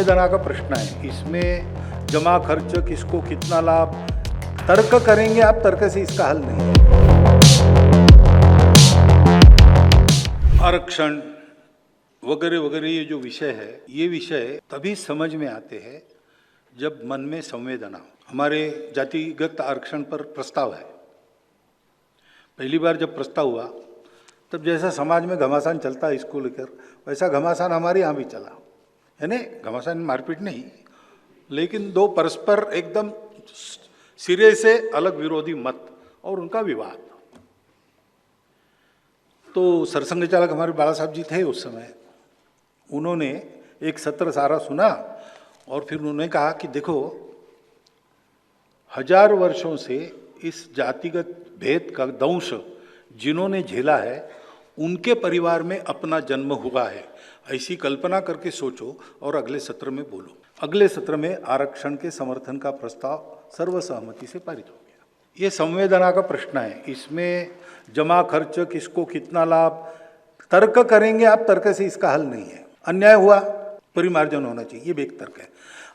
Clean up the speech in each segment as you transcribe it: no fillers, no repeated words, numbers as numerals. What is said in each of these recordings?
संवेदना का प्रश्न है। इसमें जमा खर्च, किसको कितना लाभ, तर्क करेंगे आप, तर्क से इसका हल नहीं है। आरक्षण वगैरह वगैरह ये जो विषय है, ये विषय तभी समझ में आते हैं जब मन में संवेदना हो। हमारे जातिगत आरक्षण पर प्रस्ताव है। पहली बार जब प्रस्ताव हुआ तब जैसा समाज में घमासान चलता है इसको लेकर, वैसा घमासान हमारे यहाँ भी चला है ना। घमासान मारपीट नहीं, लेकिन दो परस्पर एकदम सिरे से अलग विरोधी मत और उनका विवाद। तो सरसंघ चालक हमारे बाला साहब जी थे उस समय। उन्होंने एक सत्र सारा सुना और फिर उन्होंने कहा कि देखो, 1000 वर्षों से इस जातिगत भेद का दंश जिन्होंने झेला है, उनके परिवार में अपना जन्म हुआ है, ऐसी कल्पना करके सोचो और अगले सत्र में बोलो। अगले सत्र में आरक्षण के समर्थन का प्रस्ताव सर्वसहमति से पारित हो गया। ये संवेदना का प्रश्न है। इसमें जमा खर्च, किसको कितना लाभ, तर्क करेंगे आप, तर्क से इसका हल नहीं है। अन्याय हुआ, परिमार्जन होना चाहिए, ये भी एक तर्क है।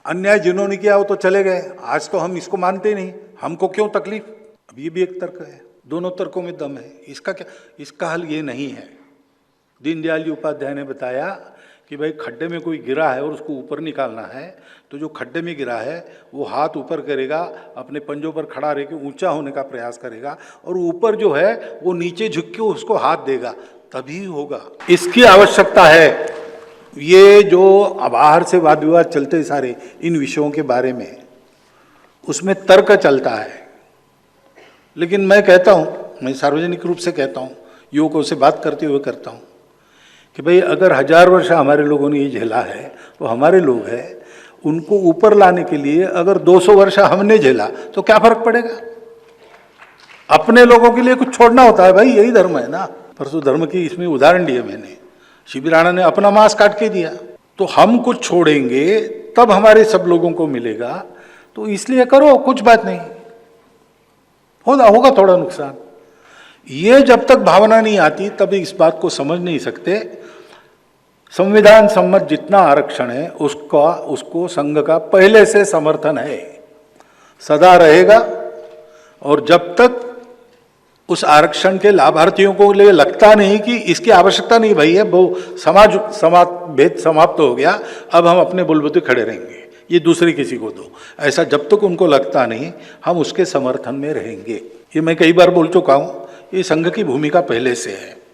अन्याय जिन्होंने किया वो तो चले गए, आज तो हम इसको मानते नहीं, हमको क्यों तकलीफ, अब ये भी एक तर्क है। दोनों तर्कों में दम है। इसका क्या, इसका हल ये नहीं है। दीनदयाल जी उपाध्याय ने बताया कि भाई खड्डे में कोई गिरा है और उसको ऊपर निकालना है, तो जो खड्डे में गिरा है वो हाथ ऊपर करेगा, अपने पंजों पर खड़ा रह के ऊंचा होने का प्रयास करेगा, और ऊपर जो है वो नीचे झुक के उसको हाथ देगा, तभी होगा। इसकी आवश्यकता है। ये जो बाहर से वाद विवाद चलते सारे इन विषयों के बारे में, उसमें तर्क चलता है। लेकिन मैं कहता हूँ, मैं सार्वजनिक रूप से कहता हूँ, युवकों से बात करते हुए करता हूँ कि भाई अगर 1000 वर्ष हमारे लोगों ने ये झेला है, तो हमारे लोग हैं, उनको ऊपर लाने के लिए अगर 200 वर्ष हमने झेला तो क्या फर्क पड़ेगा। अपने लोगों के लिए कुछ छोड़ना होता है भाई, यही धर्म है ना। परसों धर्म की इसमें उदाहरण दिया मैंने, शिबी राणा ने अपना मांस काट के दिया, तो हम कुछ छोड़ेंगे तब हमारे सब लोगों को मिलेगा, तो इसलिए करो, कुछ बात नहीं, होगा थोड़ा नुकसान। ये जब तक भावना नहीं आती तब इस बात को समझ नहीं सकते। संविधान सम्मत जितना आरक्षण है उसको संघ का पहले से समर्थन है, सदा रहेगा। और जब तक उस आरक्षण के लाभार्थियों को लिए लगता नहीं कि इसकी आवश्यकता नहीं भाई है, वो समाज भेद समाप्त हो गया, अब हम अपने बलबूते खड़े रहेंगे, ये दूसरे किसी को दो, ऐसा जब तक उनको लगता नहीं, हम उसके समर्थन में रहेंगे। ये मैं कई बार बोल चुका हूँ, ये संघ की भूमिका पहले से है।